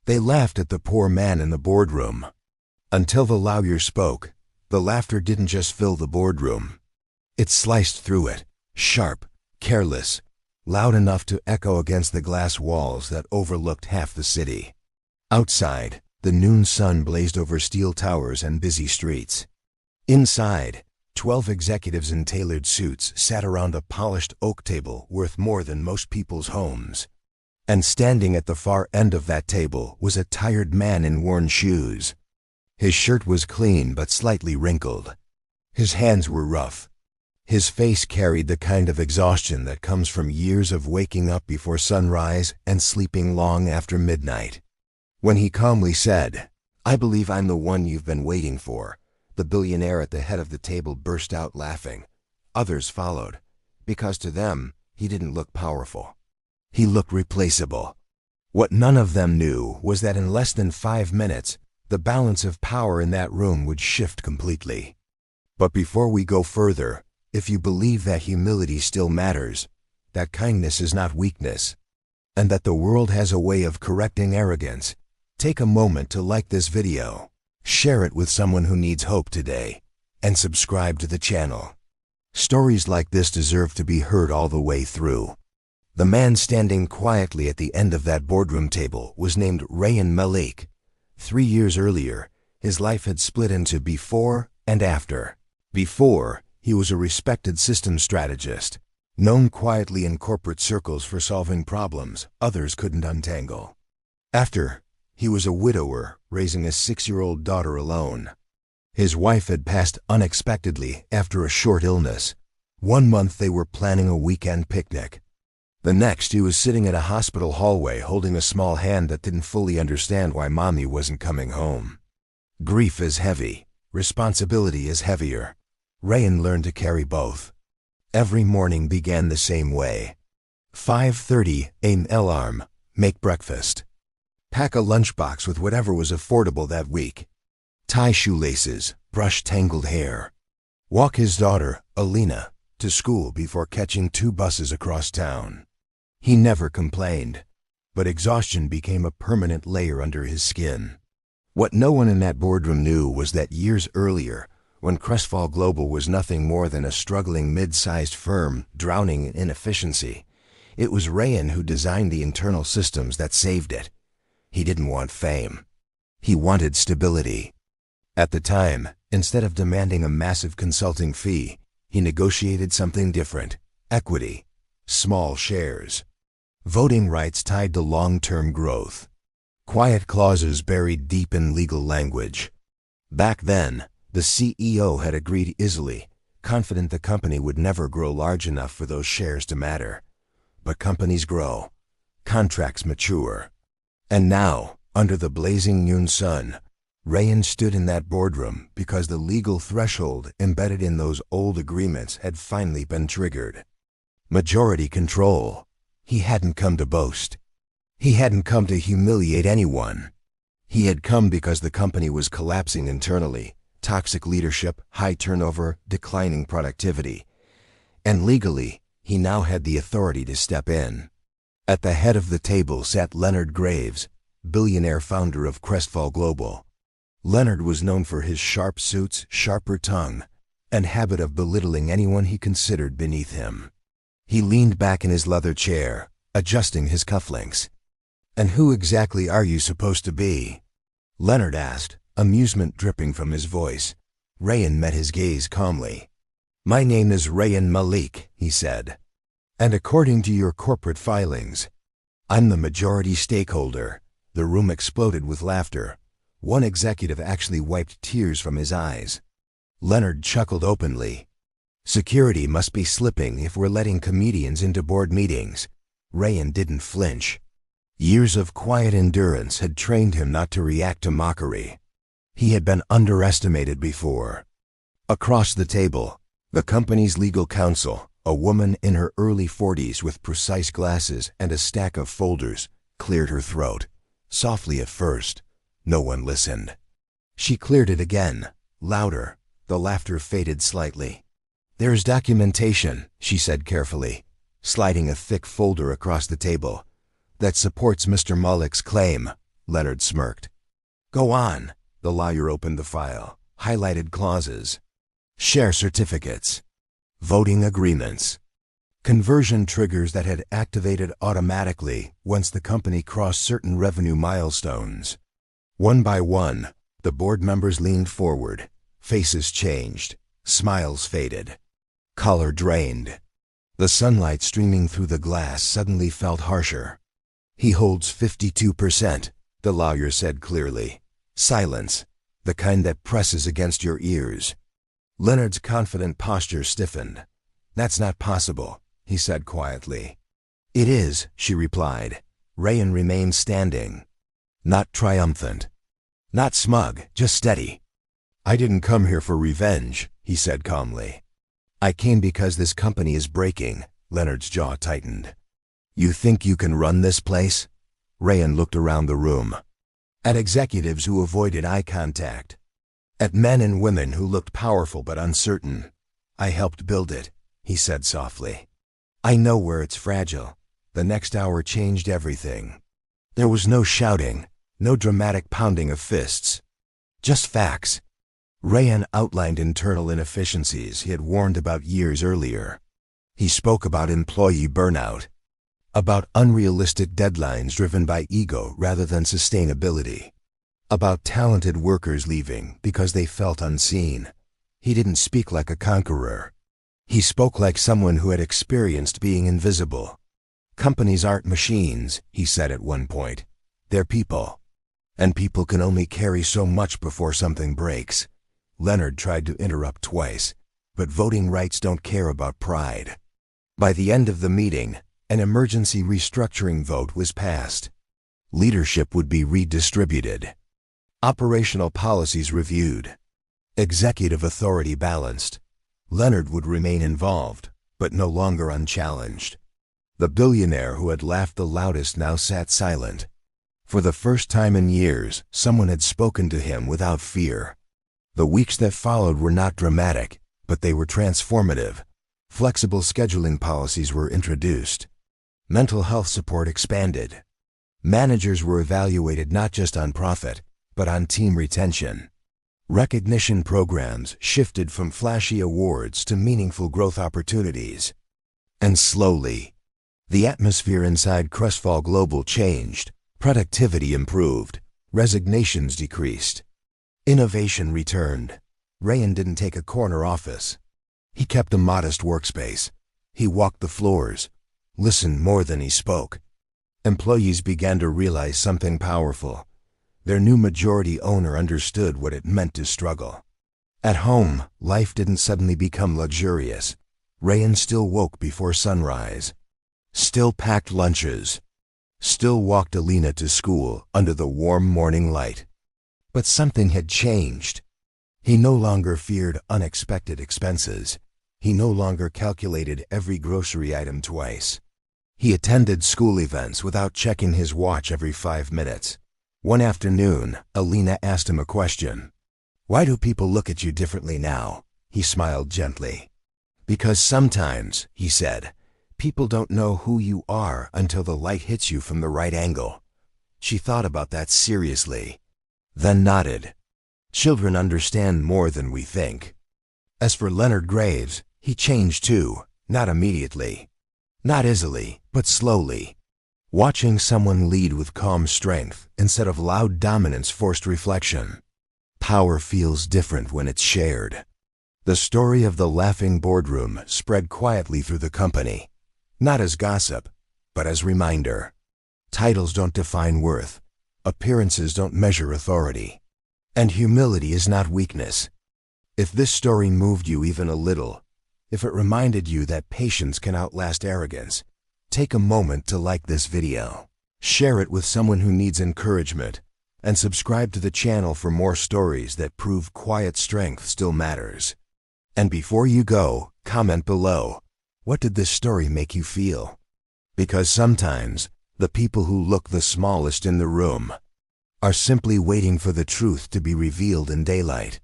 They laughed at the poor man in the boardroom. Until the lawyer spoke, the laughter didn't just fill the boardroom. It sliced through it, sharp, careless, loud enough to echo against the glass walls that overlooked half the city. Outside, the noon sun blazed over steel towers and busy streets. Inside, 12 executives in tailored suits sat around a polished oak table worth more than most people's homes. And standing at the far end of that table was a tired man in worn shoes. His shirt was clean but slightly wrinkled. His hands were rough. His face carried the kind of exhaustion that comes from years of waking up before sunrise and sleeping long after midnight. When he calmly said, "I believe I'm the one you've been waiting for," the billionaire at the head of the table burst out laughing. Others followed, because to them, he didn't look powerful. He looked replaceable. What none of them knew was that in less than 5 minutes, the balance of power in that room would shift completely. But before we go further, if you believe that humility still matters, that kindness is not weakness, and that the world has a way of correcting arrogance, take a moment to like this video, share it with someone who needs hope today, and subscribe to the channel. Stories like this deserve to be heard all the way through. The man standing quietly at the end of that boardroom table was named Rayan Malik. 3 years earlier, his life had split into before and after. Before, he was a respected systems strategist, known quietly in corporate circles for solving problems others couldn't untangle. After, he was a widower raising a 6-year-old daughter alone. His wife had passed unexpectedly after a short illness. 1 month they were planning a weekend picnic. The next, he was sitting in a hospital hallway holding a small hand that didn't fully understand why mommy wasn't coming home. Grief is heavy. Responsibility is heavier. Rayan learned to carry both. Every morning began the same way. 5:30 a.m. alarm, make breakfast. Pack a lunchbox with whatever was affordable that week. Tie shoelaces, brush tangled hair. Walk his daughter, Alina, to school before catching 2 buses across town. He never complained, but exhaustion became a permanent layer under his skin. What no one in that boardroom knew was that years earlier, when Crestfall Global was nothing more than a struggling mid-sized firm drowning in inefficiency, it was Rayan who designed the internal systems that saved it. He didn't want fame. He wanted stability. At the time, instead of demanding a massive consulting fee, he negotiated something different: equity, small shares, voting rights tied to long-term growth, quiet clauses buried deep in legal language. Back then, the CEO had agreed easily, confident the company would never grow large enough for those shares to matter. But companies grow, contracts mature. And now, under the blazing noon sun, Rayan stood in that boardroom because the legal threshold embedded in those old agreements had finally been triggered. Majority control. He hadn't come to boast. He hadn't come to humiliate anyone. He had come because the company was collapsing internally. Toxic leadership, high turnover, declining productivity. And legally, he now had the authority to step in. At the head of the table sat Leonard Graves, billionaire founder of Crestfall Global. Leonard was known for his sharp suits, sharper tongue, and habit of belittling anyone he considered beneath him. He leaned back in his leather chair, adjusting his cufflinks. "And who exactly are you supposed to be?" Leonard asked, amusement dripping from his voice. Rayan met his gaze calmly. "My name is Rayan Malik," he said. "And according to your corporate filings, I'm the majority stakeholder." The room exploded with laughter. One executive actually wiped tears from his eyes. Leonard chuckled openly. "Security must be slipping if we're letting comedians into board meetings." Rayan didn't flinch. Years of quiet endurance had trained him not to react to mockery. He had been underestimated before. Across the table, the company's legal counsel, a woman in her early 40s with precise glasses and a stack of folders, cleared her throat. Softly at first, no one listened. She cleared it again, louder. The laughter faded slightly. "There's documentation," she said carefully, sliding a thick folder across the table, "that supports Mr. Malik's claim. Leonard smirked. Go on. The lawyer opened the file. Highlighted clauses. Share certificates. Voting agreements. Conversion triggers that had activated automatically once the company crossed certain revenue milestones. One by one, the board members leaned forward. Faces changed. Smiles faded. Color drained. The sunlight streaming through the glass suddenly felt harsher. He holds 52%, the lawyer said clearly. Silence, the kind that presses against your ears. Leonard's confident posture stiffened. That's not possible, he said quietly. It is, she replied. Rayan remained standing. Not triumphant. Not smug, just steady. I didn't come here for revenge, he said calmly. I came because this company is breaking. Leonard's jaw tightened. You think you can run this place? Rayan looked around the room. At executives who avoided eye contact. At men and women who looked powerful but uncertain. I helped build it, he said softly. I know where it's fragile. The next hour changed everything. There was no shouting, no dramatic pounding of fists. Just facts. Rayan outlined internal inefficiencies he had warned about years earlier. He spoke about employee burnout, about unrealistic deadlines driven by ego rather than sustainability, about talented workers leaving because they felt unseen. He didn't speak like a conqueror. He spoke like someone who had experienced being invisible. Companies aren't machines, he said at one point. They're people. And people can only carry so much before something breaks. Leonard tried to interrupt twice, but voting rights don't care about pride. By the end of the meeting, an emergency restructuring vote was passed. Leadership would be redistributed. Operational policies reviewed. Executive authority balanced. Leonard would remain involved, but no longer unchallenged. The billionaire who had laughed the loudest now sat silent. For the first time in years, someone had spoken to him without fear. The weeks that followed were not dramatic, but they were transformative. Flexible scheduling policies were introduced. Mental health support expanded. Managers were evaluated not just on profit, but on team retention. Recognition programs shifted from flashy awards to meaningful growth opportunities. And slowly, the atmosphere inside Crestfall Global changed. Productivity improved. Resignations decreased. Innovation returned. Rayan didn't take a corner office. He kept a modest workspace. He walked the floors, listened more than he spoke. Employees began to realize something powerful. Their new majority owner understood what it meant to struggle. At home, life didn't suddenly become luxurious. Rayan still woke before sunrise, still packed lunches, still walked Alina to school under the warm morning light. But something had changed. He no longer feared unexpected expenses. He no longer calculated every grocery item twice. He attended school events without checking his watch every 5 minutes. One afternoon, Alina asked him a question. Why do people look at you differently now? He smiled gently. Because sometimes, he said, people don't know who you are until the light hits you from the right angle. She thought about that seriously, then nodded. Children understand more than we think. As for Leonard Graves, he changed too, not immediately. Not easily, but slowly. Watching someone lead with calm strength instead of loud dominance forced reflection. Power feels different when it's shared. The story of the laughing boardroom spread quietly through the company, not as gossip, but as reminder. Titles don't define worth. Appearances don't measure authority. And humility is not weakness. If this story moved you even a little, if it reminded you that patience can outlast arrogance, take a moment to like this video, share it with someone who needs encouragement, and subscribe to the channel for more stories that prove quiet strength still matters. And before you go, comment below, what did this story make you feel? Because sometimes, the people who look the smallest in the room are simply waiting for the truth to be revealed in daylight.